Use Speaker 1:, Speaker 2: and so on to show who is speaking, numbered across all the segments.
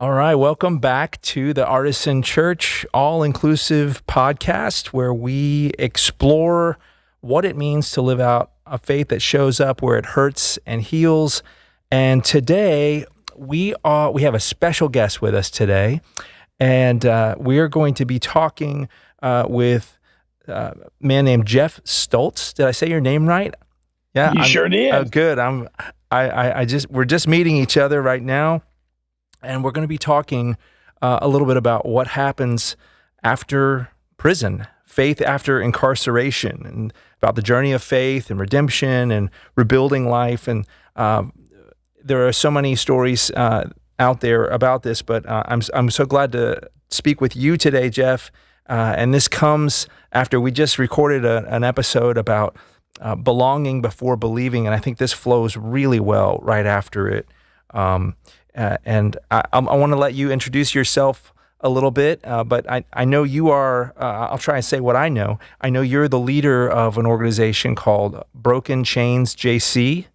Speaker 1: All right, welcome back to the Artisan Church all-inclusive podcast where we explore what it means to live out a faith that shows up where it hurts and heals. And today we have a special guest with us today, and we are going to be talking with a man named Jeff Stultz. Did I say your name right?
Speaker 2: Yeah, sure did.
Speaker 1: Good. We're just meeting each other right now. And we're going to be talking a little bit about what happens after prison, faith after incarceration, and about the journey of faith and redemption and rebuilding life. And there are so many stories out there about this, but I'm so glad to speak with you today, Jeff. And this comes after we just recorded an episode about belonging before believing, and I think this flows really well right after it. And I want to let you introduce yourself a little bit, but I know you are, I'll try and say what I know. I know you're the leader of an organization called Broken Chains JC.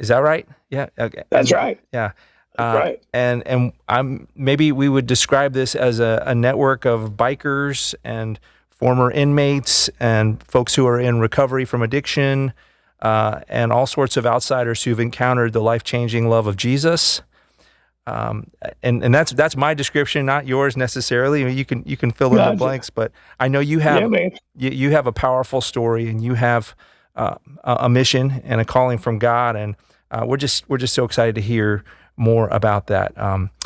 Speaker 1: Is that right? Yeah. Okay.
Speaker 2: That's right.
Speaker 1: Yeah.
Speaker 2: That's right.
Speaker 1: And maybe we would describe this as a network of bikers and former inmates and folks who are in recovery from addiction, and all sorts of outsiders who've encountered the life-changing love of Jesus. And that's my description, not yours necessarily. I mean, you can fill in the blanks, but I know you have you have a powerful story, and you have a mission and a calling from God, and we're just so excited to hear more about that.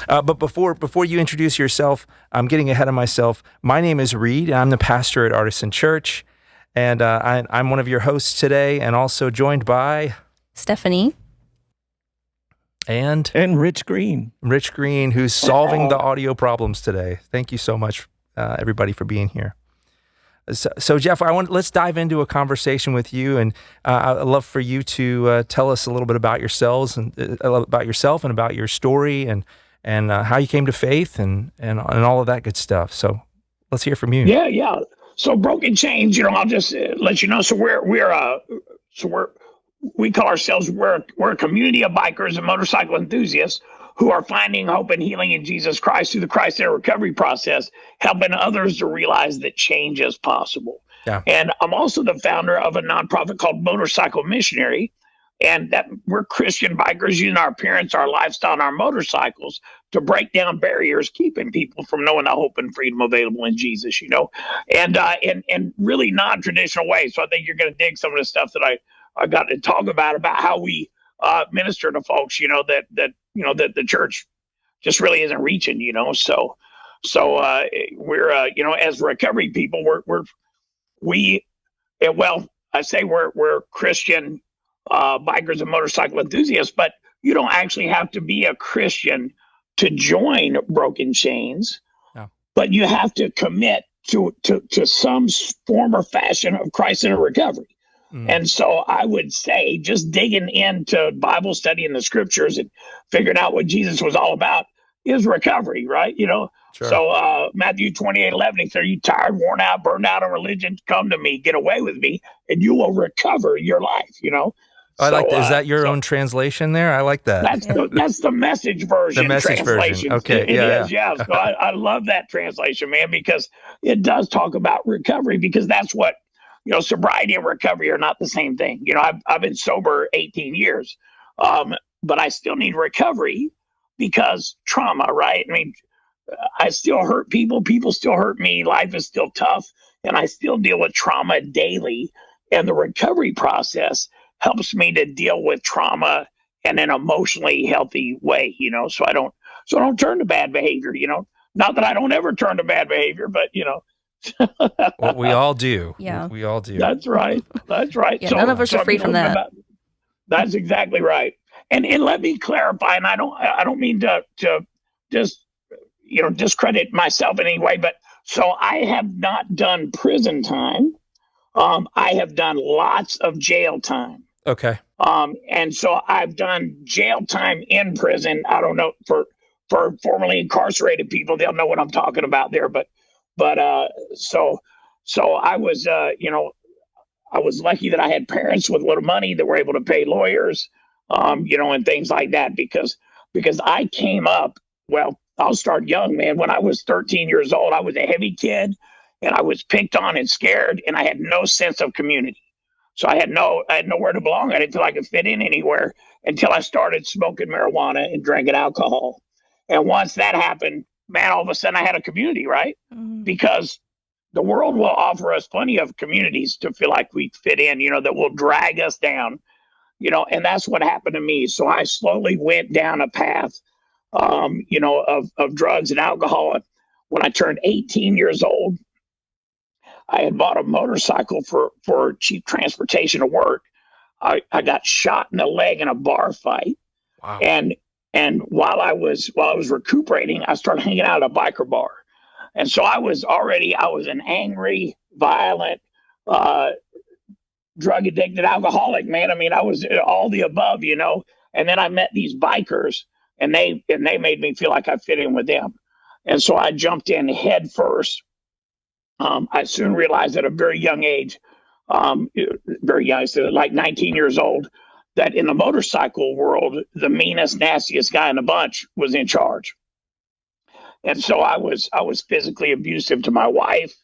Speaker 1: But before you introduce yourself, I'm getting ahead of myself. My name is Reed, and I'm the pastor at Artisan Church, and I'm one of your hosts today, and also joined by
Speaker 3: Stephanie.
Speaker 1: And
Speaker 4: Rich Green,
Speaker 1: who's solving the audio problems today. Thank you so much, everybody, for being here. So Jeff, let's dive into a conversation with you, and I'd love for you to tell us a little bit about yourself and about your story and how you came to faith and all of that good stuff. So let's hear from you.
Speaker 2: Yeah. So Broken Chains, I'll just let you know. So we call ourselves, we're a community of bikers and motorcycle enthusiasts who are finding hope and healing in Jesus Christ through the Christ-centered recovery process, helping others to realize that change is possible.
Speaker 1: Yeah.
Speaker 2: And I'm also the founder of a nonprofit called Motorcycle Missionary, and that we're Christian bikers using our appearance, our lifestyle, and our motorcycles to break down barriers, keeping people from knowing the hope and freedom available in Jesus, and in really non-traditional ways. So I think you're going to dig some of the stuff that I got to talk about how we minister to folks, that the church just really isn't reaching, So we're as recovery people, we're Christian bikers and motorcycle enthusiasts, but you don't actually have to be a Christian to join Broken Chains.
Speaker 1: No.
Speaker 2: But you have to commit to some form or fashion of Christ-centered recovery. And so I would say just digging into Bible study in the scriptures and figuring out what Jesus was all about is recovery, right?
Speaker 1: Sure.
Speaker 2: So Matthew 28:11, he said, "Are you tired, worn out, burned out on religion? Come to me, get away with me, and you will recover your life,"
Speaker 1: I like that. Is that your own translation there? I like that.
Speaker 2: That's the Message version.
Speaker 1: The Message version. Okay.
Speaker 2: It is. So I love that translation, man, because it does talk about recovery, because that's what, sobriety and recovery are not the same thing. I've been sober 18 years, but I still need recovery because trauma, right? I mean, I still hurt people. People still hurt me. Life is still tough, and I still deal with trauma daily. And the recovery process helps me to deal with trauma in an emotionally healthy way, so I don't turn to bad behavior, not that I don't ever turn to bad behavior, but
Speaker 1: Well, we all do.
Speaker 3: Yeah.
Speaker 1: We all do.
Speaker 2: That's right.
Speaker 3: Yeah, none of us are free from that.
Speaker 2: That's exactly right. And let me clarify, and I don't mean to just discredit myself in any way, but so I have not done prison time. I have done lots of jail time.
Speaker 1: Okay.
Speaker 2: And so I've done jail time in prison. I don't know, for formerly incarcerated people, they'll know what I'm talking about there, but so I was, I was lucky that I had parents with a little money that were able to pay lawyers, and things like that, because I came up, I'll start young, man. When I was 13 years old, I was a heavy kid, and I was picked on and scared, and I had no sense of community. So I had nowhere to belong. I didn't feel I could fit in anywhere until I started smoking marijuana and drinking alcohol. And once that happened, man, all of a sudden I had a community, right? Because the world will offer us plenty of communities to feel like we fit in, that will drag us down, and that's what happened to me. So I slowly went down a path, of drugs and alcohol. When I turned 18 years old, I had bought a motorcycle for cheap transportation to work. I got shot in the leg in a bar fight.
Speaker 1: Wow.
Speaker 2: And while I was recuperating, I started hanging out at a biker bar. And so I was an angry, violent, drug addicted alcoholic, man. I mean, I was all the above, and then I met these bikers, and they made me feel like I fit in with them. And so I jumped in head first. I soon realized at a very young age, very young, so like 19 years old, that in the motorcycle world, the meanest, nastiest guy in the bunch was in charge. And so I was physically abusive to my wife.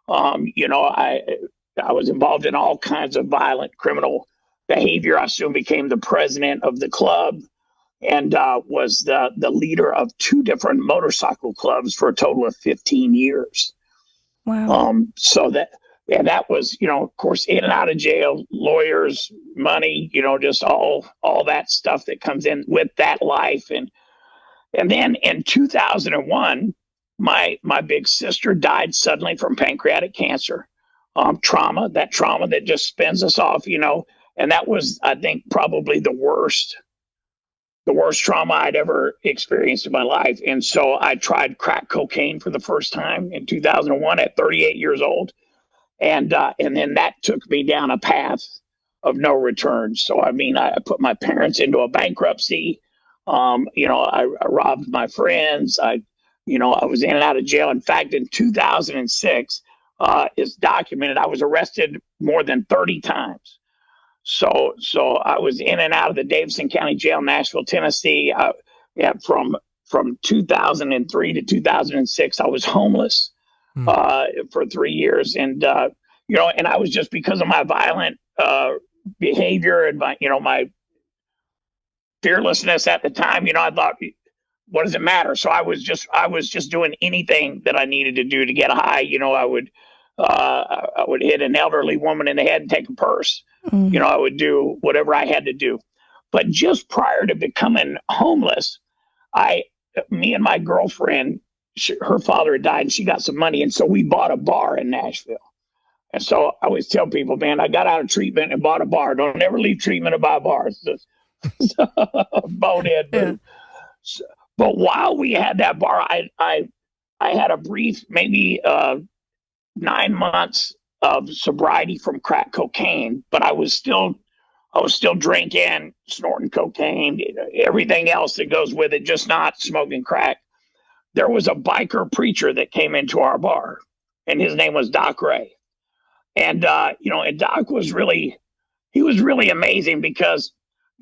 Speaker 2: I was involved in all kinds of violent criminal behavior. I soon became the president of the club, and was the leader of 2 different motorcycle clubs for a total of 15 years.
Speaker 3: Wow.
Speaker 2: So that was, of course, in and out of jail, lawyers, money, just all that stuff that comes in with that life. And then in 2001, my big sister died suddenly from pancreatic cancer. Trauma that just spins us off, and that was, I think, probably the worst trauma I'd ever experienced in my life. And so I tried crack cocaine for the first time in 2001 at 38 years old. And then that took me down a path of no return. So, I mean, I put my parents into a bankruptcy. I robbed my friends. I was in and out of jail. In fact, in 2006, it's documented, I was arrested more than 30 times. So I was in and out of the Davidson County Jail, Nashville, Tennessee. From 2003 to 2006, I was homeless for 3 years, and and I was, just because of my violent behavior and my fearlessness at the time. I thought, what does it matter? So I was just doing anything that I needed to do to get high. I would hit an elderly woman in the head and take a purse. I would do whatever I had to do. But just prior to becoming homeless, me and my girlfriend, her father had died, and she got some money. And so we bought a bar in Nashville. And so I always tell people, man, I got out of treatment and bought a bar. Don't ever leave treatment and buy bars. Bonehead.
Speaker 3: Yeah.
Speaker 2: But while we had that bar, I had a brief, maybe 9 months of sobriety from crack cocaine, but I was still drinking, snorting cocaine, everything else that goes with it, just not smoking crack. There was a biker preacher that came into our bar, and his name was Doc Ray. And and Doc was really amazing, because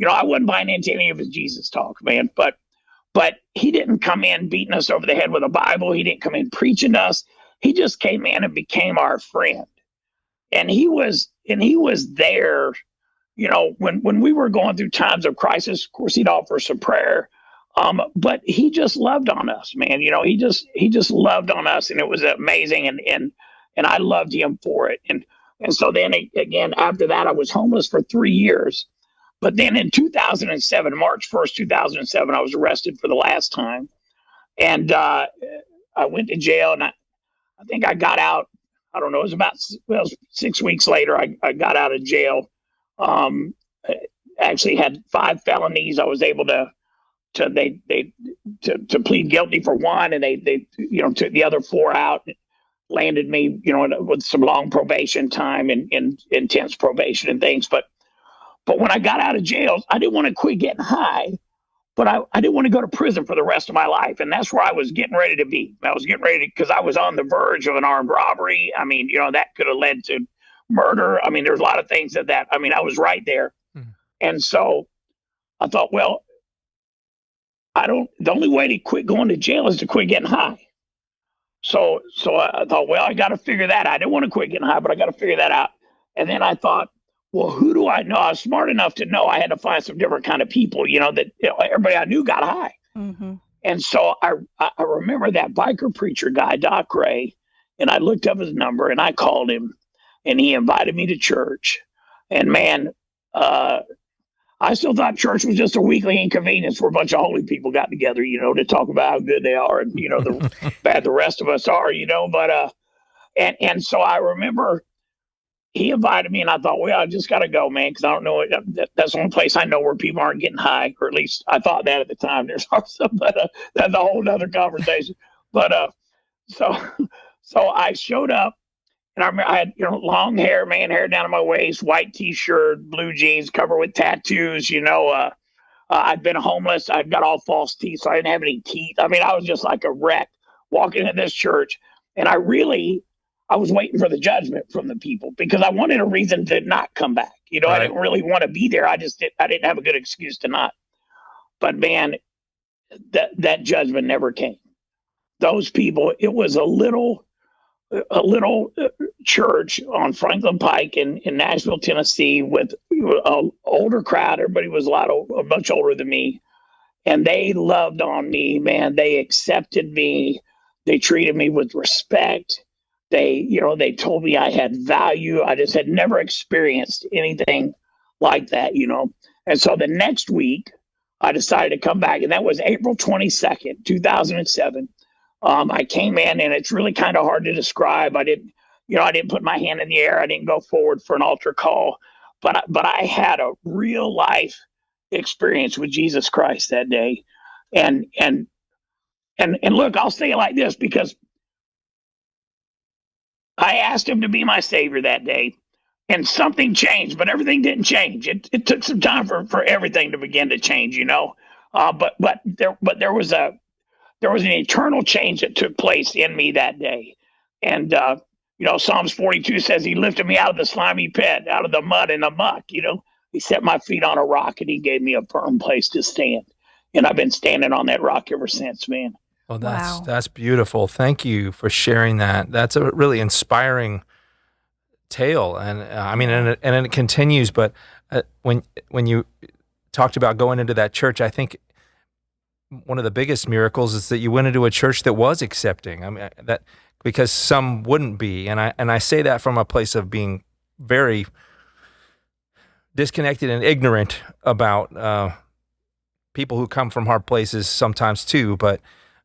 Speaker 2: I wasn't buying into any of his Jesus talk, man, but he didn't come in beating us over the head with a Bible. He didn't come in preaching to us. He just came in and became our friend. And he was there, when we were going through times of crisis. Of course, he'd offer some prayer, but he just loved on us, man. He just loved on us, and it was amazing. And I loved him for it. And so then again, after that, I was homeless for 3 years. But then in 2007, March 1st, 2007, I was arrested for the last time. And I went to jail, and I think I got out. I don't know. It was about 6 weeks later. I got out of jail. Actually had 5 felonies. I was able to plead guilty for one, and they took the other 4 out. Landed me with some long probation time and intense probation and things. But when I got out of jail, I didn't want to quit getting high. But I didn't want to go to prison for the rest of my life. And that's where I was getting ready to be. I was getting ready, because I was on the verge of an armed robbery. I mean, that could have led to murder. I mean, there's a lot of things I was right there. And so I thought, well, the only way to quit going to jail is to quit getting high. So I thought, well, I got to figure that out. I didn't want to quit getting high, but I got to figure that out. And then I thought, well, who do I know? I was smart enough to know I had to find some different kind of people, that everybody I knew got high. Mm-hmm. And so I remember that biker preacher guy, Doc Ray, and I looked up his number and I called him and he invited me to church. And man, I still thought church was just a weekly inconvenience where a bunch of holy people got together, to talk about how good they are and, the bad the rest of us are, but, and so I remember he invited me and I thought, well, I just got to go, man. Cause I don't know. That's the only place I know where people aren't getting high, or at least I thought that at the time. There's also, but that's a whole nother conversation. But, so I showed up. And I remember I had, long hair, man, hair down to my waist, white T-shirt, blue jeans, covered with tattoos. I'd been homeless. I'd got all false teeth, so I didn't have any teeth. I mean, I was just like a wreck walking in this church. And I was waiting for the judgment from the people because I wanted a reason to not come back. Right. I didn't really want to be there. I didn't have a good excuse to not. But man, that judgment never came. Those people, it was a little church on Franklin Pike in Nashville, Tennessee, with an older crowd. Everybody was a much older than me, and they loved on me, man. They accepted me. They treated me with respect. They told me I had value. I just had never experienced anything like that, And so the next week, I decided to come back, and that was April 22nd, 2007. I came in, and it's really kind of hard to describe. I didn't put my hand in the air. I didn't go forward for an altar call, but I had a real life experience with Jesus Christ that day. And look, I'll say it like this, because I asked him to be my savior that day, and something changed, but everything didn't change. It took some time for everything to begin to change, but there was an eternal change that took place in me that day. And, Psalms 42 says he lifted me out of the slimy pit, out of the mud and the muck, he set my feet on a rock and he gave me a firm place to stand. And I've been standing on that rock ever since, man.
Speaker 1: Well, that's beautiful. Thank you for sharing that. That's a really inspiring tale. And and it continues, but when you talked about going into that church, I think one of the biggest miracles is that you went into a church that was accepting. I mean, that because some wouldn't be, and I say that from a place of being very disconnected and ignorant about people who come from hard places sometimes too. But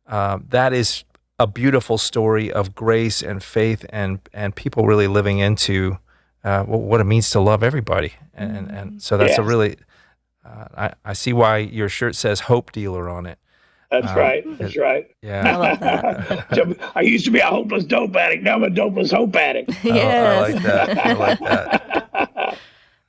Speaker 1: that is a beautiful story of grace and faith and people really living into what it means to love everybody, and so that's a really. I see why your shirt says "Hope Dealer" on it.
Speaker 2: That's right. That's right.
Speaker 1: Yeah,
Speaker 3: I love that.
Speaker 2: I used to be a hopeless dope addict. Now I'm a dopeless hope addict.
Speaker 3: Yes.
Speaker 1: I like that. I like that.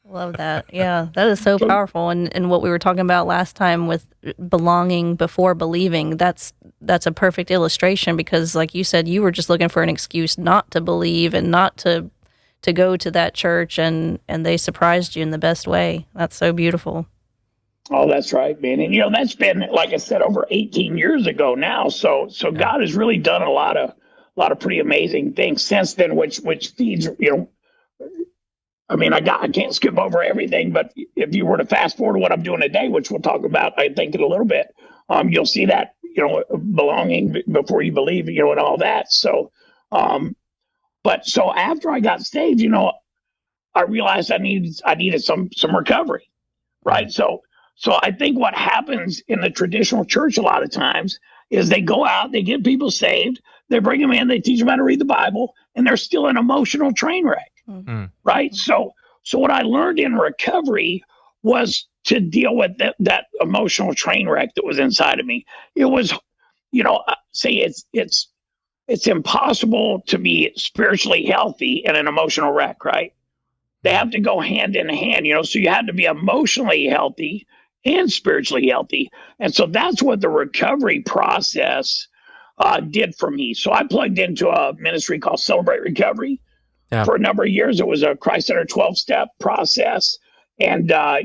Speaker 3: Love that. Yeah, that is so powerful. And what we were talking about last time with belonging before believing, that's a perfect illustration, because like you said, you were just looking for an excuse not to believe and not to go to that church, and they surprised you in the best way. That's so beautiful.
Speaker 2: Oh, that's right, man. And that's been, like I said, over 18 years ago now. So God has really done a lot of pretty amazing things since then, which feeds, I mean, I can't skip over everything, but if you were to fast forward to what I'm doing today, which we'll talk about, I think, in a little bit, you'll see that, belonging before you believe, and all that. So, but so after I got saved, I realized I needed some recovery, right? So I think what happens in the traditional church a lot of times is they go out, they get people saved, they bring them in, they teach them how to read the Bible, and they're still an emotional train wreck, right? So what I learned in recovery was to deal with that emotional train wreck that was inside of me. It was, say it's impossible to be spiritually healthy in an emotional wreck, right? They have to go hand in hand, so you have to be emotionally healthy and spiritually healthy. And so that's what the recovery process did for me. So I plugged into a ministry called Celebrate Recovery for a number of years. It was a Christ-centered 12-step process. And, I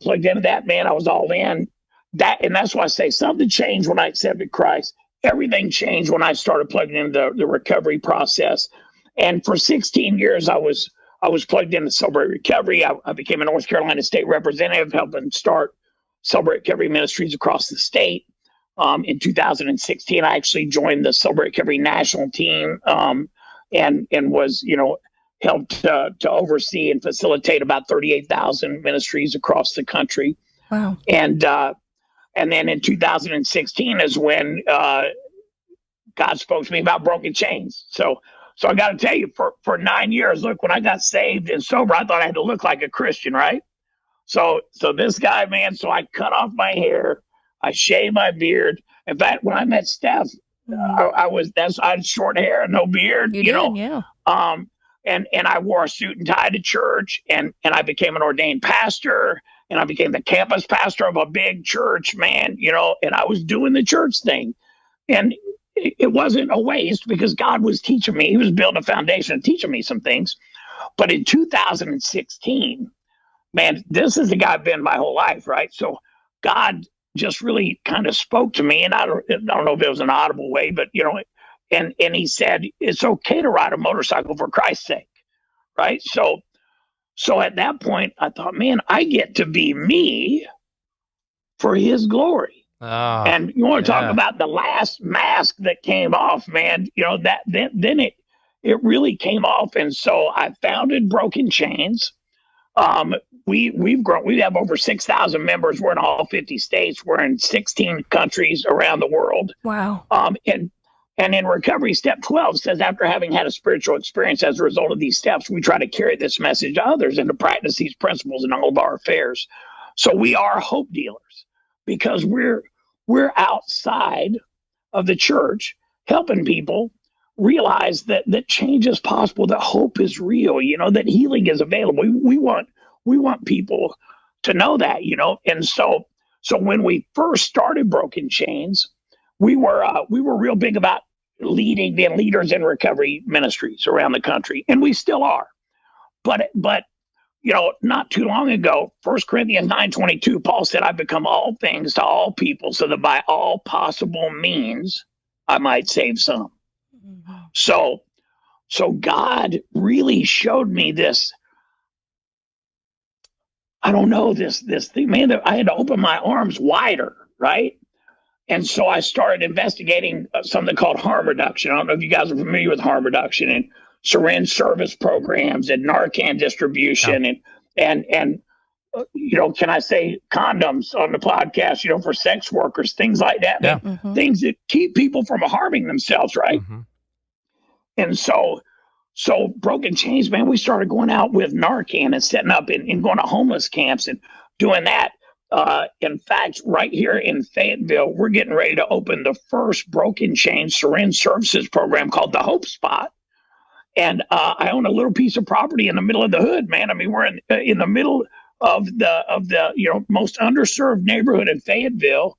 Speaker 2: plugged into that, man. I was all in. that's why I say something changed when I accepted Christ. Everything changed when I started plugging into the recovery process. And for 16 years, I was plugged into Celebrate Recovery. I became a North Carolina state representative, helping start Celebrate Recovery ministries across the state. In 2016, I actually joined the Celebrate Recovery national team, and was, helped to oversee and facilitate about 38,000 ministries across the country.
Speaker 3: Wow.
Speaker 2: And then in 2016 is when God spoke to me about broken chains. So I got to tell you, for 9 years, look, when I got saved and sober, I thought I had to look like a Christian, right? So this guy, man, so I cut off my hair, I shaved my beard. In fact, when I met Steph, I had short hair and no beard,
Speaker 3: You did, yeah.
Speaker 2: And I wore a suit and tie to church, and I became an ordained pastor, and I became the campus pastor of a big church, man, and I was doing the church thing. And it wasn't a waste, because God was teaching me. He was building a foundation and teaching me some things. But in 2016, man, this is the guy I've been my whole life, right? So God just really kind of spoke to me, and I don't know if it was an audible way, but and he said, it's okay to ride a motorcycle for Christ's sake, right? So at that point, I thought, man, I get to be me for his glory. And you want to talk about the last mask that came off, man, that then it really came off. And so I founded Broken Chains. We've grown. We have over 6,000 members. We're in all 50 states. We're in 16 countries around the world.
Speaker 3: Wow.
Speaker 2: And in recovery, step 12 says, after having had a spiritual experience as a result of these steps, we try to carry this message to others and to practice these principles in all of our affairs. So we are hope dealers, because we're outside of the church helping people realize that change is possible, that hope is real, that healing is available. We want people to know that, And so when we first started Broken Chains, we were real big about being leaders in recovery ministries around the country, and we still are. But not too long ago, 1 Corinthians 9:22, Paul said, "I've become all things to all people, so that by all possible means I might save some." Mm-hmm. So God really showed me this. I don't know, this thing, man, that I had to open my arms wider, right? And so I started investigating something called harm reduction. I don't know if you guys are familiar with harm reduction, and syringe service programs and Narcan distribution, and can I say condoms on the podcast, for sex workers, things like that, things that keep people from harming themselves, right? Mm-hmm. And so Broken Chains, man, we started going out with Narcan and setting up and going to homeless camps and doing that. In fact, right here in Fayetteville, we're getting ready to open the first Broken Chains syringe services program called the Hope Spot. And I own a little piece of property in the middle of the hood, man. I mean, we're in the middle of the most underserved neighborhood in Fayetteville,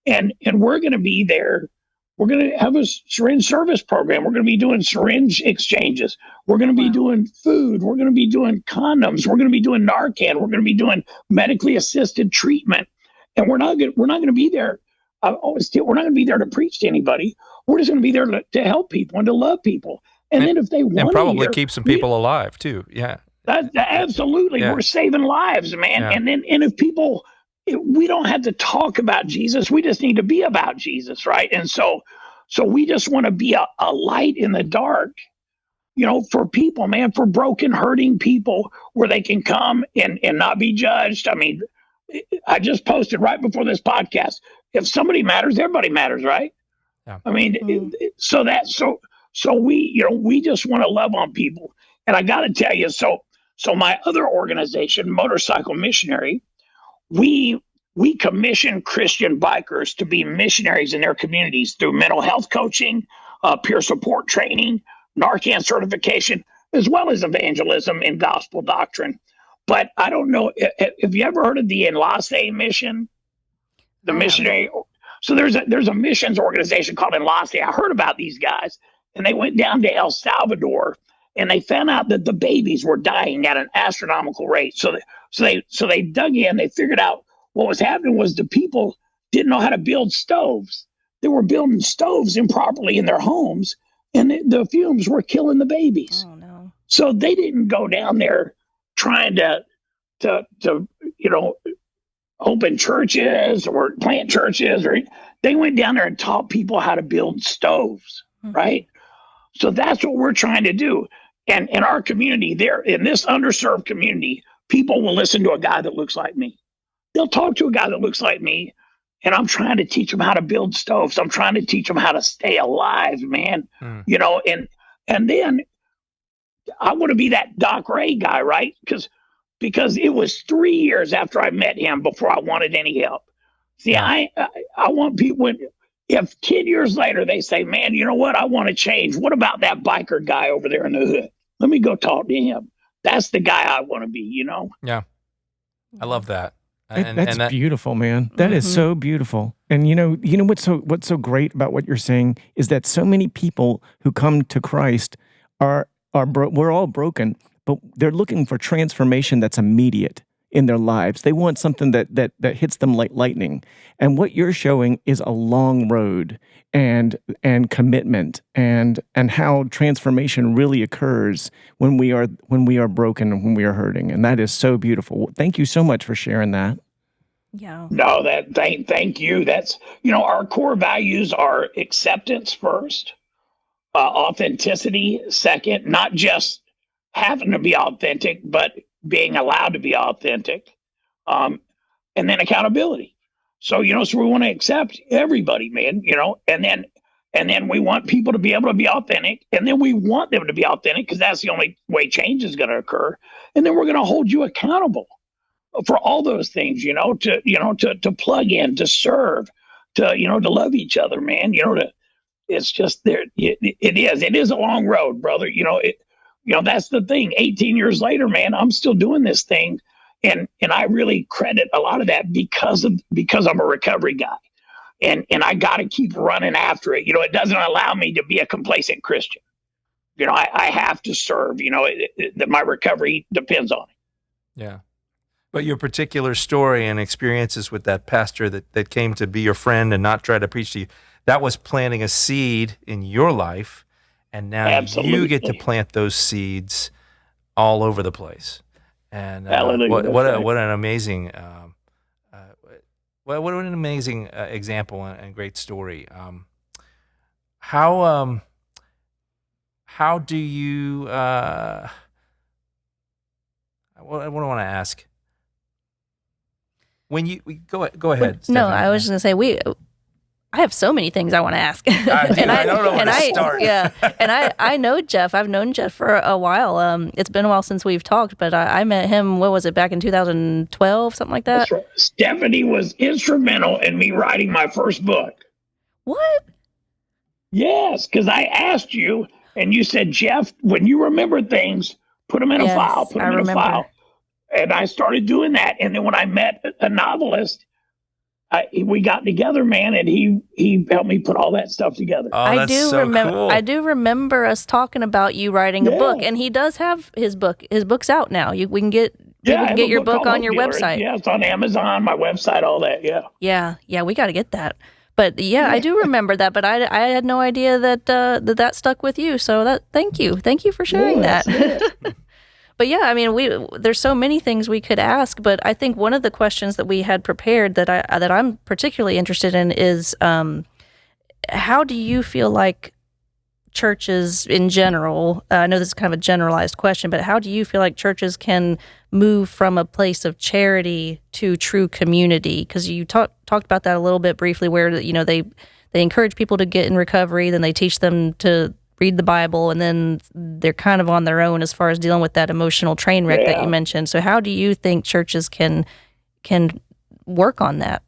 Speaker 2: and we're going to be there. We're going to have a syringe service program. We're going to be doing syringe exchanges. We're going to be doing food. We're going to be doing condoms. We're going to be doing Narcan. We're going to be doing medically assisted treatment. And we're not going to be there. We're not going to be there to preach to anybody. We're just going to be there to help people and to love people. And then if they want,
Speaker 1: and probably keep some people alive too. Yeah,
Speaker 2: absolutely. Yeah. We're saving lives, man. Yeah. And if people, we don't have to talk about Jesus. We just need to be about Jesus, right? And so we just want to be a light in the dark, for people, man, for broken, hurting people, where they can come and not be judged. I mean, I just posted right before this podcast, if somebody matters, everybody matters, right? Yeah. I mean, so we just want to love on people. And I got to tell you, so my other organization, Motorcycle Missionary, we commission Christian bikers to be missionaries in their communities through mental health coaching, peer support training, Narcan certification, as well as evangelism and gospel doctrine. But I don't know, have you ever heard of the Enlace mission? The missionary. So there's a missions organization called Enlace. I heard about these guys, and they went down to El Salvador, and they found out that the babies were dying at an astronomical rate. So they dug in. They figured out what was happening was the people didn't know how to build stoves. They were building stoves improperly in their homes, and the fumes were killing the babies.
Speaker 3: Oh no.
Speaker 2: So they didn't go down there trying to open churches or plant churches, or they went down there and taught people how to build stoves, right? So that's what we're trying to do. And in our community, there in this underserved community, people will listen to a guy that looks like me. They'll talk to a guy that looks like me, and I'm trying to teach them how to build stoves. I'm trying to teach them how to stay alive, man. And then I want to be that Doc Ray guy, right? Because it was 3 years after I met him before I wanted any help. See, I want people, if 10 years later they say, man, you know what? I want to change. What about that biker guy over there in the hood? Let me go talk to him. That's the guy I want to be,
Speaker 1: Yeah. I love that.
Speaker 4: That's beautiful, man. That is so beautiful. And you know what's so great about what you're saying is that so many people who come to Christ we're all broken, but they're looking for transformation that's immediate in their lives. They want something that hits them like lightning. And what you're showing is a long road and commitment and how transformation really occurs when we are broken and when we are hurting. And that is so beautiful. Thank you so much for sharing that.
Speaker 3: Yeah.
Speaker 2: No, thank you. That's, our core values are acceptance first, authenticity second, not just having to be authentic, but being allowed to be authentic, and then accountability. So, so we want to accept everybody, man, and then we want people to be able to be authentic, and then we want them to be authentic because that's the only way change is going to occur. And then we're going to hold you accountable for all those things, to plug in, to serve, to love each other, man, it's just there. It is a long road, brother. That's the thing. 18 years later, man, I'm still doing this thing. And I really credit a lot of that because I'm a recovery guy. And I got to keep running after it. It doesn't allow me to be a complacent Christian. I have to serve, that my recovery depends on it.
Speaker 1: Yeah. But your particular story and experiences with that pastor that came to be your friend and not try to preach to you, that was planting a seed in your life. And now
Speaker 2: Absolutely.
Speaker 1: you get to plant those seeds all over the place. And what an amazing, what an amazing example and great story. How do you? What I want to ask. When you go ahead.
Speaker 3: No,
Speaker 1: Stephanie.
Speaker 3: I was just gonna say I have so many things I want to ask.
Speaker 1: I don't know where to start.
Speaker 3: Yeah, and I know Jeff. I've known Jeff for a while. It's been a while since we've talked, but I met him. What was it, back in 2012, something like that?
Speaker 2: That's right. Stephanie was instrumental in me writing my first book.
Speaker 3: What?
Speaker 2: Yes, because I asked you, and you said, Jeff, when you remember things, put them in a file. Put them in a file. And I started doing that. And then when I met a novelist, we got together, man, and he helped me put all that stuff together.
Speaker 1: Oh, that's so cool.
Speaker 3: I do remember us talking about you writing a book, and he does have his book. His book's out now. We can get your book on your website.
Speaker 2: Yeah, it's on Amazon, my website, all that. Yeah.
Speaker 3: Yeah. We got to get that. But yeah, I do remember that. But I had no idea that stuck with you. So thank you for sharing that. But yeah, I mean, there's so many things we could ask, but I think one of the questions that we had prepared that I'm particularly interested in is, how do you feel like churches in general, I know this is kind of a generalized question, but how do you feel like churches can move from a place of charity to true community? Because you talked about that a little bit briefly, where they encourage people to get in recovery, then they teach them to read the Bible, and then they're kind of on their own as far as dealing with that emotional train wreck that you mentioned. So how do you think churches can work on that?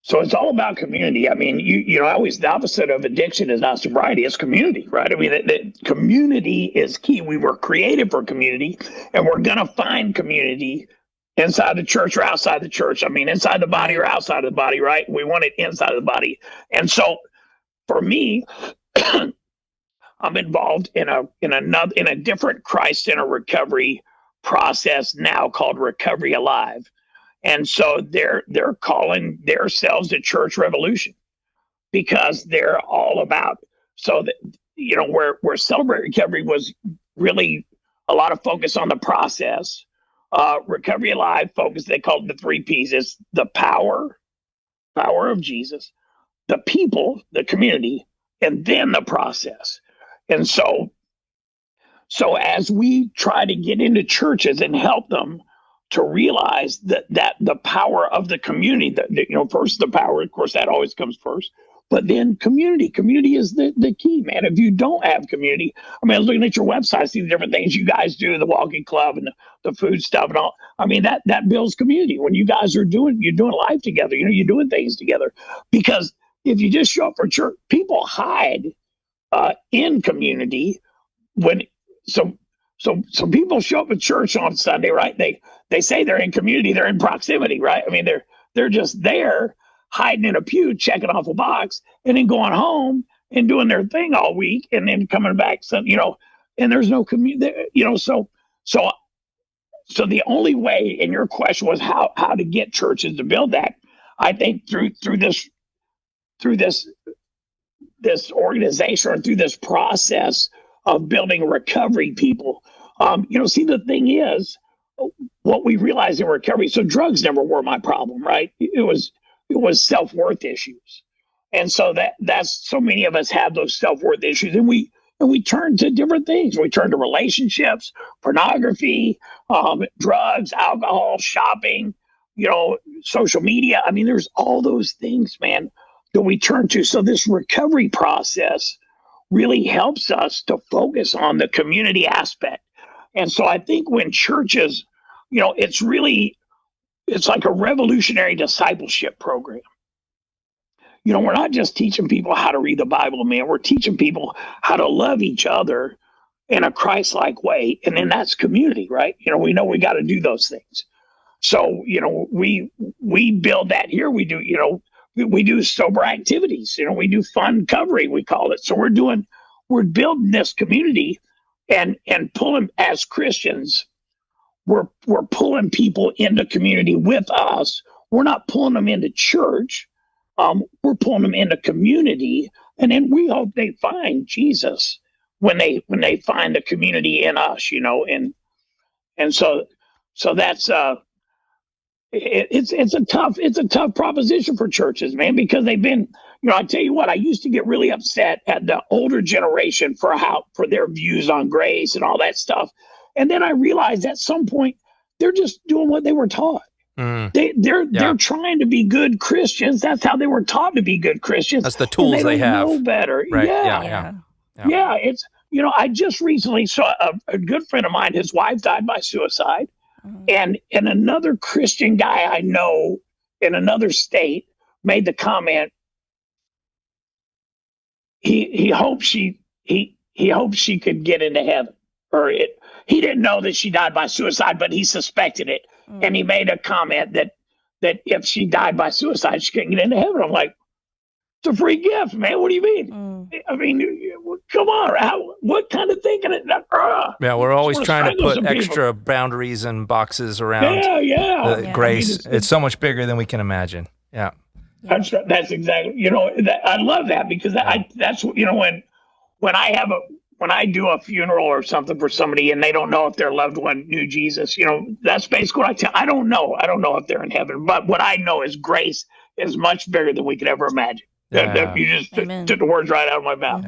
Speaker 2: So it's all about community. I mean, always the opposite of addiction is not sobriety, it's community, right? I mean, the community is key. We were created for community, and we're going to find community inside the church or outside the church. I mean, inside the body or outside of the body, right? We want it inside of the body. And so for me, I'm involved in a different Christ-centered recovery process now called Recovery Alive. And so they're calling themselves the Church Revolution because they're all about, so that, where Celebrate Recovery was really a lot of focus on the process. Recovery Alive focus, they called it the 3 P's. It's the power of Jesus, the people, the community, and then the process. And so as we try to get into churches and help them to realize that the power of the community, that first the power, of course, that always comes first, but then community is the key, man. If you don't have community, I mean, I was looking at your website, see the different things you guys do, the walking club and the food stuff and all. I mean, that builds community. When you guys are doing life together, you're doing things together. Because if you just show up for church, people hide in community when so people show up at church on Sunday, right? They say they're in community, they're in proximity, right? I mean, they're just there hiding in a pew, checking off a box, and then going home and doing their thing all week, and then coming back. So and there's no community. So the only way, and your question was how to get churches to build that. I think through this organization, or through this process of building recovery people. See, the thing is, what we realized in recovery, so drugs never were my problem, right? It was self-worth issues. And so that's so many of us have those self-worth issues, and we turn to different things. We turn to relationships, pornography, drugs, alcohol, shopping, social media. I mean, there's all those things, man, that we turn to. So this recovery process really helps us to focus on the community aspect. And so I think when churches, it's like a revolutionary discipleship program. We're not just teaching people how to read the Bible, man. We're teaching people how to love each other in a Christ-like way. And then that's community, right? We know we got to do those things. So, we build that here. We do, we do sober activities. We do fun recovery, we call it. So we're building this community and pulling, as Christians, we're pulling people into community with us. We're not pulling them into church. We're pulling them into community, and then we hope they find Jesus when they find the community in us, and so that's it's a tough proposition for churches, man, because they've been, I tell you what, I used to get really upset at the older generation for their views on grace and all that stuff. And then I realized at some point they're just doing what they were taught. They're trying to be good Christians. That's how they were taught to be good Christians.
Speaker 1: That's the tools they have.
Speaker 2: Know better.
Speaker 1: Right.
Speaker 2: Yeah. It's, I just recently saw a good friend of mine, his wife died by suicide. And another Christian guy I know in another state made the comment, he hoped she could get into heaven, he didn't know that she died by suicide, but he suspected it. And he made a comment that if she died by suicide, she couldn't get into heaven. I'm like, it's a free gift, man. What do you mean? I mean, come on. What kind of thinking?
Speaker 1: Yeah, we're always trying to put extra boundaries and boxes around grace. I mean, it's so much bigger than we can imagine. Yeah.
Speaker 2: That's exactly, I love that, because that's, when I do a funeral or something for somebody and they don't know if their loved one knew Jesus, that's basically what I tell. I don't know if they're in heaven, but what I know is grace is much bigger than we could ever imagine.
Speaker 1: Yeah.
Speaker 2: You just took the words right out of my mouth.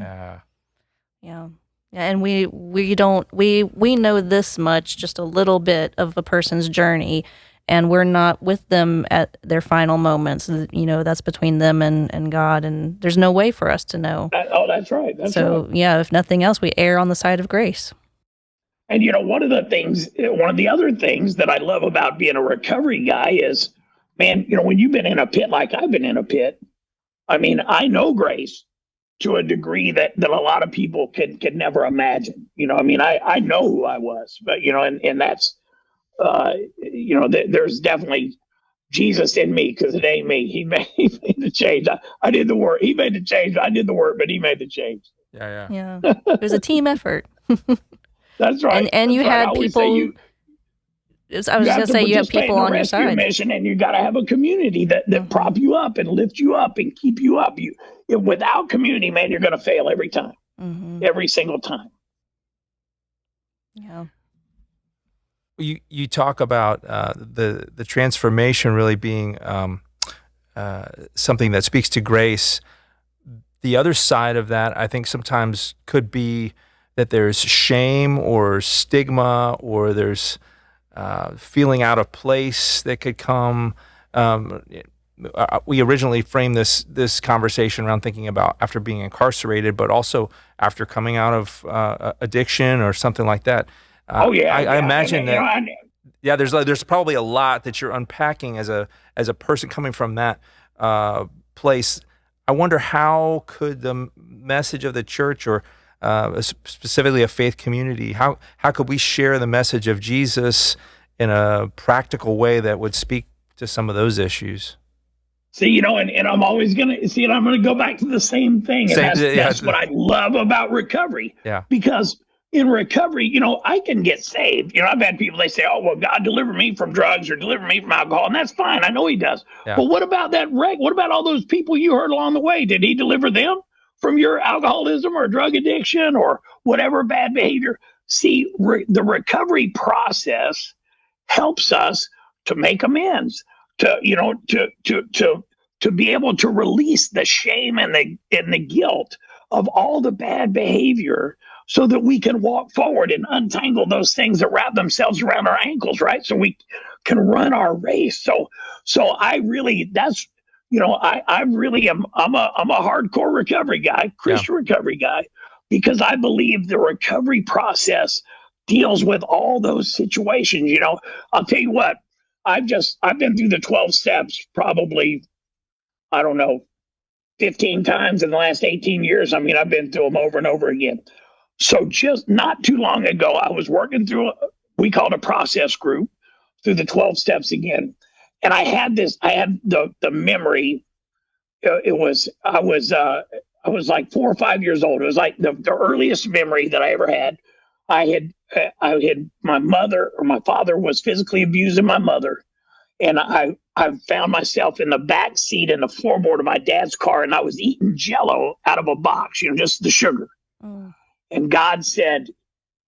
Speaker 3: Yeah. And we know this much, just a little bit of a person's journey, and we're not with them at their final moments. That's between them and God, and there's no way for us to know.
Speaker 2: That's right.
Speaker 3: If nothing else, we err on the side of grace.
Speaker 2: And one of the other things that I love about being a recovery guy is, man, when you've been in a pit like I've been in a pit, I mean, I know grace to a degree that a lot of people could never imagine. I know who I was, but and that's there's definitely Jesus in me, because it ain't me. He made the change. I did the work. He made the change. I did the work, but he made the change.
Speaker 3: Yeah. It was a team effort.
Speaker 2: That's right.
Speaker 3: And you had people I was just gonna say you have people on your side.
Speaker 2: Mission, and you got to have a community that prop you up and lift you up and keep you up. Without community, man, you're going to fail every time, every single time.
Speaker 3: Yeah.
Speaker 1: You talk about the transformation really being something that speaks to grace. The other side of that, I think, sometimes could be that there's shame or stigma, or there's feeling out of place that could come. We originally framed this conversation around thinking about after being incarcerated, but also after coming out of addiction or something like that. I imagine that. Yeah, there's probably a lot that you're unpacking as a person coming from that place. I wonder, how could the message of the church, or specifically a faith community, how could we share the message of Jesus in a practical way that would speak to some of those issues?
Speaker 2: See, and I'm always going to I'm going to go back to the same thing. And that's what I love about recovery.
Speaker 1: Yeah.
Speaker 2: Because in recovery, I can get saved. I've had people, they say, oh, well, God delivered me from drugs or delivered me from alcohol. And that's fine. I know he does. Yeah. But what about that wreck? What about all those people you heard along the way? Did he deliver them from your alcoholism or drug addiction or whatever bad behavior? See, the recovery process helps us to make amends, to be able to release the shame and the guilt of all the bad behavior, so that we can walk forward and untangle those things that wrap themselves around our ankles, right? So we can run our race. So I really, that's, I really am, I'm a hardcore recovery guy, Christian recovery guy, because I believe the recovery process deals with all those situations. I'll tell you what, I've been through the 12 steps probably, 15 times in the last 18 years. I mean, I've been through them over and over again. So just not too long ago, I was working through we called a process group through the 12 steps again. And I had the memory. I was like 4 or 5 years old. It was like the earliest memory that I ever had. I had my mother, or my father was physically abusing my mother. And I found myself in the back seat in the floorboard of my dad's car, and I was eating Jell-O out of a box, just the sugar. Mm. And God said,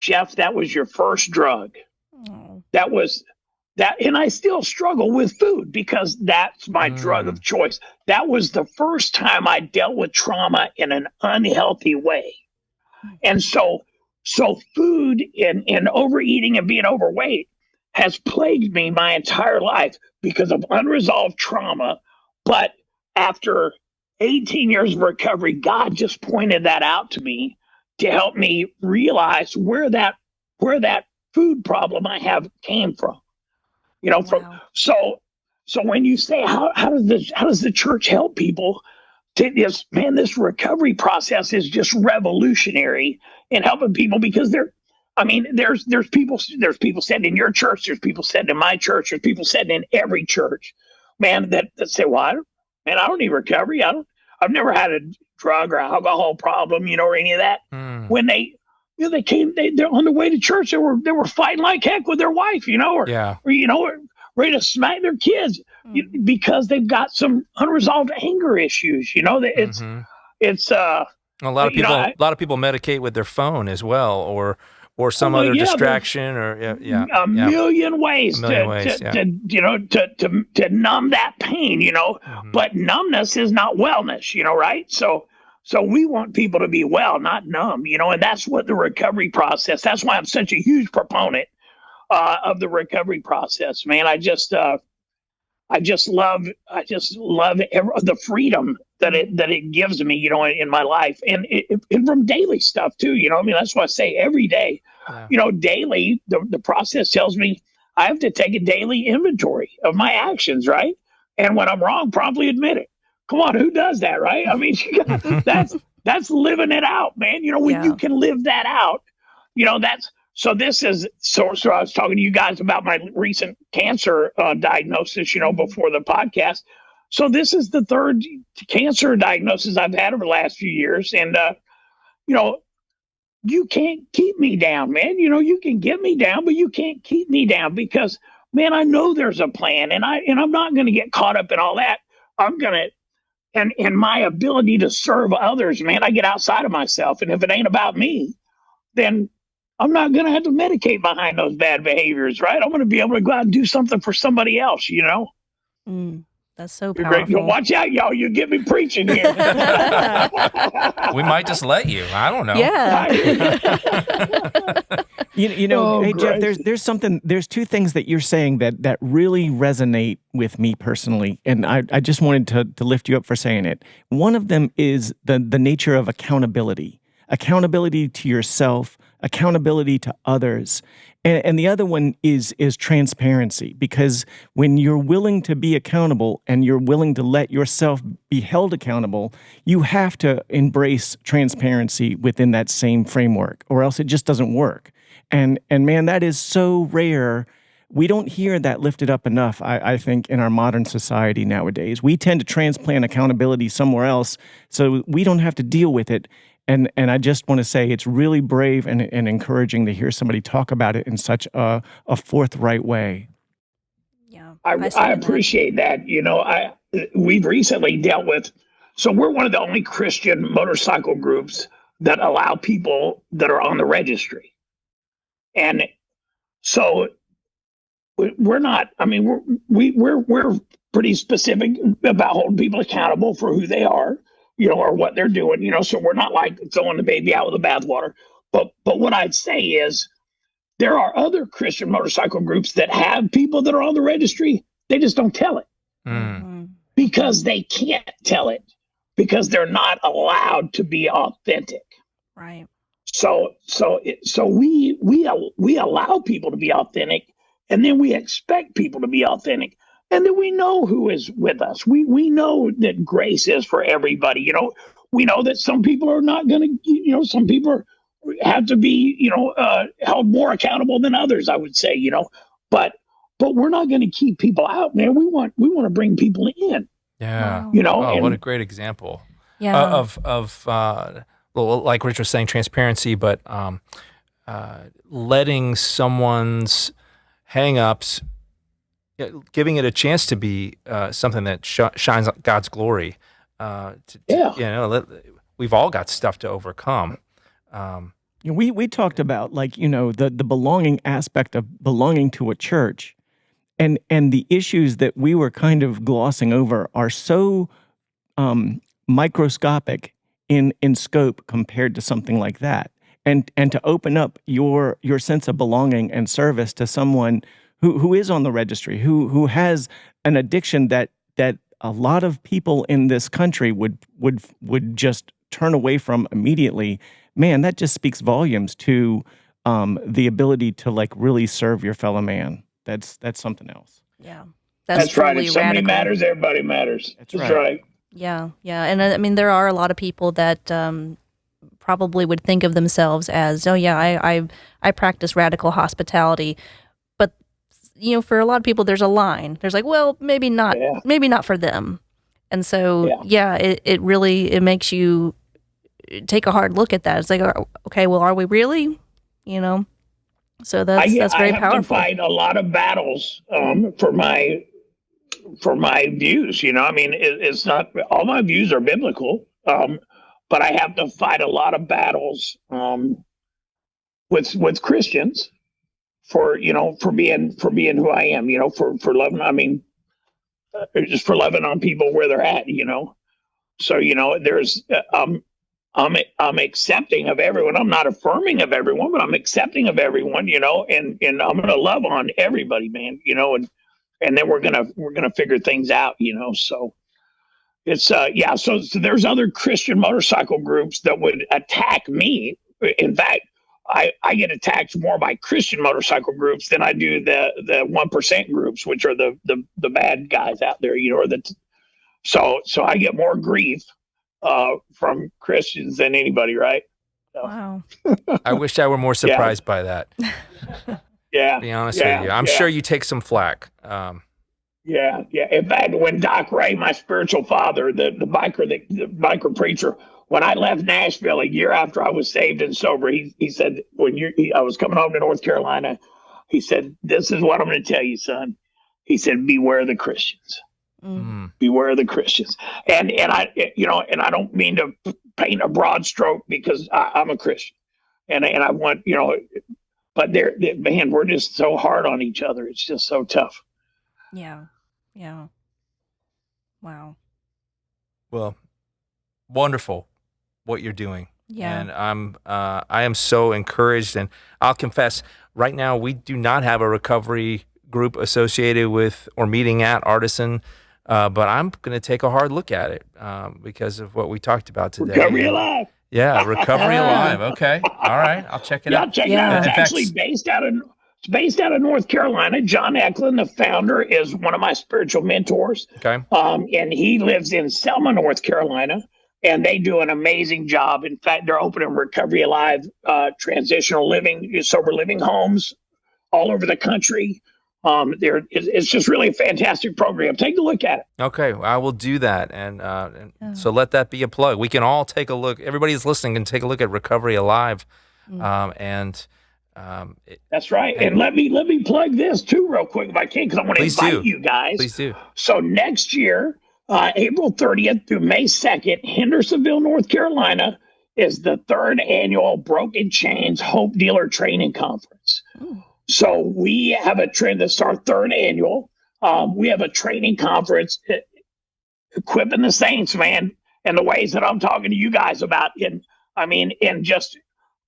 Speaker 2: Jeff, that was your first drug. Oh. That was that. And I still struggle with food because that's my drug of choice. That was the first time I dealt with trauma in an unhealthy way. And so food and overeating and being overweight has plagued me my entire life because of unresolved trauma. But after 18 years of recovery, God just pointed that out to me to help me realize where that food problem I have came from. So when you say how does the church help people to this recovery process is just revolutionary in helping people, because there's people sitting in your church, there's people sitting in my church, there's people sitting in every church, man, that say, well, I don't need recovery. I've never had a drug or alcohol problem, or any of that. When they're on the way to church, they were fighting like heck with their wife, or ready to smack their kids because they've got some unresolved anger issues. It's a lot
Speaker 1: of people medicate with their phone as well, or some other distraction, or
Speaker 2: a million ways to numb that pain, but numbness is not wellness, right? So we want people to be well, not numb, and that's what the recovery process, that's why I'm such a huge proponent of the recovery process, man. I just love the freedom that it gives me, in my life, and from daily stuff too. That's why I say every day, daily, the process tells me I have to take a daily inventory of my actions, right? And when I'm wrong, promptly admit it. Come on, who does that, right? I mean, that's living it out, man. When you can live that out, So this is so I was talking to you guys about my recent cancer diagnosis, before the podcast. So this is the third cancer diagnosis I've had over the last few years. And, you can't keep me down, man. You can get me down, but you can't keep me down, because man, I know there's a plan, and I'm not going to get caught up in all that. I'm going to, and my ability to serve others, man, I get outside of myself. And if it ain't about me, then I'm not going to have to medicate behind those bad behaviors, right? I'm going to be able to go out and do something for somebody else,
Speaker 3: That's so
Speaker 2: You're
Speaker 3: powerful.
Speaker 2: great. Watch out, y'all. You get me preaching here.
Speaker 1: We might just let you. I don't know.
Speaker 3: Yeah.
Speaker 4: Hey, Jeff, there's two things that you're saying that really resonate with me personally, and I just wanted to lift you up for saying it. One of them is the nature of accountability to yourself, accountability to others. And the other one is transparency, because when you're willing to be accountable and you're willing to let yourself be held accountable, you have to embrace transparency within that same framework, or else it just doesn't work. And man, that is so rare. We don't hear that lifted up enough, I think, in our modern society nowadays. We tend to transplant accountability somewhere else so we don't have to deal with it. And I just want to say it's really brave and encouraging to hear somebody talk about it in such a forthright way.
Speaker 3: Yeah,
Speaker 2: I appreciate that. We've recently dealt with, so we're one of the only Christian motorcycle groups that allow people that are on the registry. And so we're not, I mean, we're pretty specific about holding people accountable for who they are, or what they're doing, so we're not like throwing the baby out with the bathwater. But what I'd say is there are other Christian motorcycle groups that have people that are on the registry. They just don't tell it because they can't tell it because they're not allowed to be authentic.
Speaker 3: Right.
Speaker 2: So we allow people to be authentic, and then we expect people to be authentic. And then we know who is with us. We know that grace is for everybody. We know that some people are not going to, some people have to be, held more accountable than others, I would say, but we're not going to keep people out, man. We want to bring people in.
Speaker 1: Yeah.
Speaker 3: Wow.
Speaker 1: What a great example.
Speaker 3: Yeah.
Speaker 1: Of like Rich was saying, transparency, but letting someone's hang-ups, giving it a chance to be something that shines God's glory. We've all got stuff to overcome.
Speaker 4: We talked about the belonging aspect of belonging to a church, and the issues that we were kind of glossing over are so microscopic in scope compared to something like that, and to open up your sense of belonging and service to someone who is on the registry, who has an addiction that a lot of people in this country would just turn away from immediately. Man, that just speaks volumes to the ability to really serve your fellow man. That's something else.
Speaker 3: Yeah,
Speaker 2: that's right. If somebody
Speaker 3: radical.
Speaker 2: Matters, everybody matters. That's right.
Speaker 3: Yeah, and I mean there are a lot of people that probably would think of themselves as, oh yeah, I practice radical hospitality. For a lot of people, there's a line. There's well, maybe not for them. And so, it really makes you take a hard look at that. It's okay, well, are we really? So that's very powerful. I have to
Speaker 2: fight a lot of battles for my views. I mean, it's not all my views are biblical, but I have to fight a lot of battles with Christians. For being who I am, for loving. I mean, just for loving on people where they're at, So there's I'm accepting of everyone. I'm not affirming of everyone, but I'm accepting of everyone, and I'm gonna love on everybody, man, and then we're gonna figure things out, So it's So there's other Christian motorcycle groups that would attack me. In fact, I get attacked more by Christian motorcycle groups than I do the 1% groups, which are the bad guys out there, so I get more grief from Christians than anybody, right? So.
Speaker 3: Wow.
Speaker 1: I wish I were more surprised by that.
Speaker 2: Yeah.
Speaker 1: To be honest with you, I'm sure you take some flack.
Speaker 2: Yeah. In fact, when Doc Ray, my spiritual father, the biker preacher, when I left Nashville a year after I was saved and sober, he said, I was coming home to North Carolina, He said, "This is what I'm going to tell you, son." He said, "Beware the Christians. Beware the Christians." And I don't mean to paint a broad stroke because I'm a Christian, and I want but man, we're just so hard on each other. It's just so tough.
Speaker 3: Yeah. Yeah. Wow.
Speaker 1: Well, wonderful what you're doing.
Speaker 3: Yeah.
Speaker 1: And I am so encouraged, and I'll confess, right now we do not have a recovery group associated with or meeting at Artisan, but I'm going to take a hard look at it because of what we talked about today.
Speaker 2: Recovery Alive.
Speaker 1: Yeah, Recovery Alive. Okay, all right, I'll check it out.
Speaker 2: Check it out. It's actually based out of North Carolina. John Eklund, the founder, is one of my spiritual mentors.
Speaker 1: Okay.
Speaker 2: And he lives in Selma, North Carolina, and they do an amazing job. In fact, they're opening Recovery Alive transitional living, sober living homes all over the country. It's just really a fantastic program. Take a look at it.
Speaker 1: Okay, I will do that, and so let that be a plug. We can all take a look. Everybody who's listening can take a look at Recovery Alive,
Speaker 2: That's right. And let me plug this too, real quick, if I can, because I want to invite you guys.
Speaker 1: Please do.
Speaker 2: So next year, April 30th through May 2nd, Hendersonville, North Carolina, is the 3rd annual Broken Chains Hope Dealer Training Conference. Ooh. So we have a trend. That's our 3rd annual. We have a training conference equipping the saints, man, in the ways that I'm talking to you guys about. In just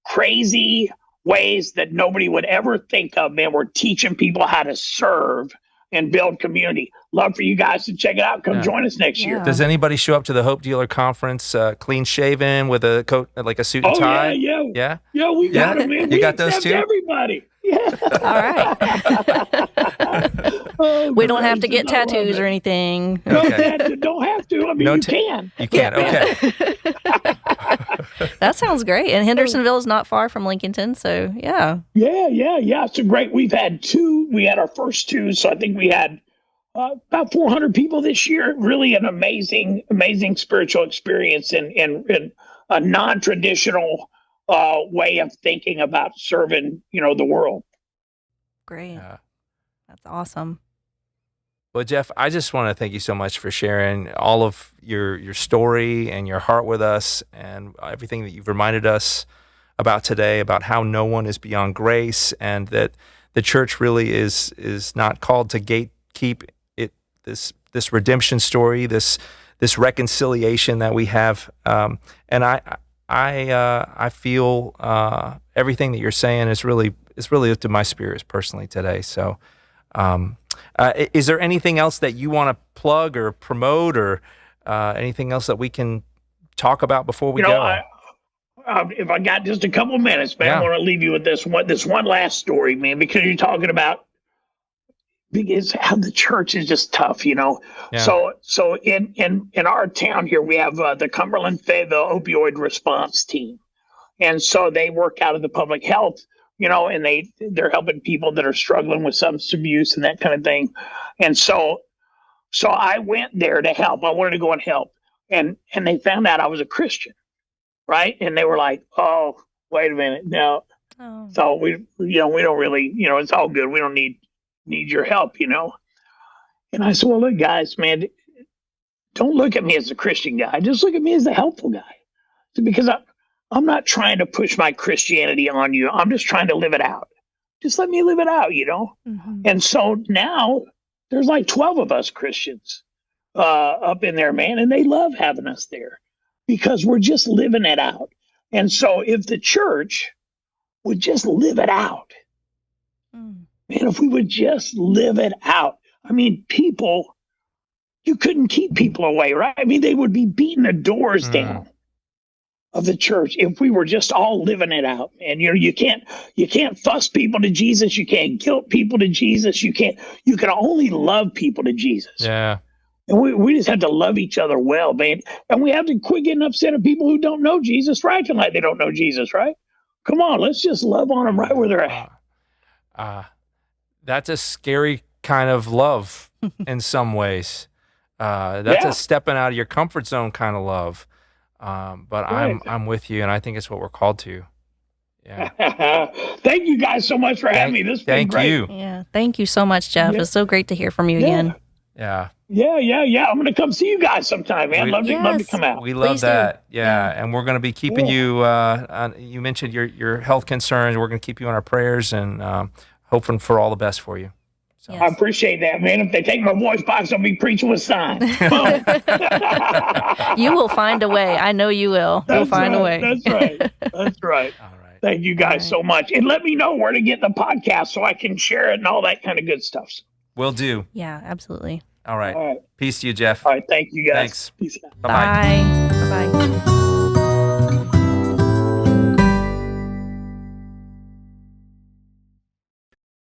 Speaker 2: crazy ways that nobody would ever think of, man. We're teaching people how to serve and build community. Love for you guys to check it out. Come join us next year.
Speaker 1: Does anybody show up to the Hope Dealer Conference clean shaven with a coat, like a suit and tie?
Speaker 2: Yeah, we got them, man.
Speaker 1: You got those too?
Speaker 2: Everybody. Yeah.
Speaker 3: All right. We don't have to get tattoos or anything.
Speaker 2: Okay. Don't have to. I mean, you can.
Speaker 1: You can. Okay.
Speaker 3: That sounds great. And Hendersonville is not far from Lincolnton, so yeah.
Speaker 2: Yeah. It's a great. We've had 2. We had our first 2, so I think we had about 400 people this year. Really an amazing spiritual experience and a non-traditional way of thinking about serving, the world.
Speaker 3: Great. That's awesome.
Speaker 1: Well, Jeff, I just want to thank you so much for sharing all of your story and your heart with us, and everything that you've reminded us about today, about how no one is beyond grace, and that the church really is not called to gatekeep it. This redemption story, this reconciliation that we have, and I feel everything that you're saying is really lifted my spirits personally today. So, is there anything else that you want to plug or promote, or anything else that we can talk about before we go?
Speaker 2: If I got just a couple of minutes, man, I want to leave you with this one last story, man, because you're talking about how the church is just tough, Yeah. So in our town here, we have the Cumberland-Fayetteville Opioid Response Team. And so they work out of the public health, and they're helping people that are struggling with substance abuse and that kind of thing. And so I went there to help. I wanted to go and help. And they found out I was a Christian, right? And they were like, "Oh, wait a minute. No." Oh. So we don't really, it's all good. We don't need your help, And I said, "Well, look, guys, man, don't look at me as a Christian guy. Just look at me as the helpful guy. Because I'm not trying to push my Christianity on you. I'm just trying to live it out. Just let me live it out, Mm-hmm. And so now there's like 12 of us Christians up in there, man, and they love having us there because we're just living it out. And so if the church would just live it out, man, if we would just live it out, I mean, you couldn't keep people away, right? I mean, they would be beating the doors down of the church if we were just all living it out. And you can't fuss people to Jesus. You can't guilt people to Jesus. You can only love people to Jesus.
Speaker 1: Yeah.
Speaker 2: And we just have to love each other well, man. And we have to quit getting upset at people who don't know Jesus for acting like they don't know Jesus, right? Come on, let's just love on them right where they're at.
Speaker 1: That's a scary kind of love in some ways. That's a stepping out of your comfort zone kind of love. But right. I'm with you, and I think it's what we're called to. Yeah.
Speaker 2: Thank you guys so much for having me. This has been
Speaker 1: Thank
Speaker 2: great.
Speaker 1: you.
Speaker 3: Yeah. Thank you so much, Jeff.
Speaker 2: Yeah.
Speaker 3: It's so great to hear from you
Speaker 2: Yeah.
Speaker 3: again.
Speaker 1: Yeah.
Speaker 2: Yeah. I'm going to come see you guys sometime, man.
Speaker 1: We-
Speaker 2: Love to
Speaker 3: Yes.
Speaker 2: come out.
Speaker 1: We love
Speaker 3: Please do.
Speaker 1: that. Yeah.
Speaker 3: Yeah.
Speaker 1: And we're going to be keeping you, you mentioned your health concerns. We're going to keep you in our prayers and hoping for all the best for you. So.
Speaker 3: Yes.
Speaker 2: I appreciate that, man. If they take my voice box, I'll be preaching with signs. Boom.
Speaker 3: You will find a way. I know you will. You'll find a way.
Speaker 2: That's right. That's right.
Speaker 1: All right.
Speaker 2: Thank you guys so much. And let me know where to get the podcast so I can share it and all that kind of good stuff.
Speaker 1: Will do.
Speaker 3: Yeah, absolutely.
Speaker 1: All right.
Speaker 2: All right.
Speaker 1: Peace to you, Jeff.
Speaker 2: All right. Thank you guys.
Speaker 1: Thanks.
Speaker 2: Peace out.
Speaker 1: Bye-bye.
Speaker 3: Bye. Bye-bye.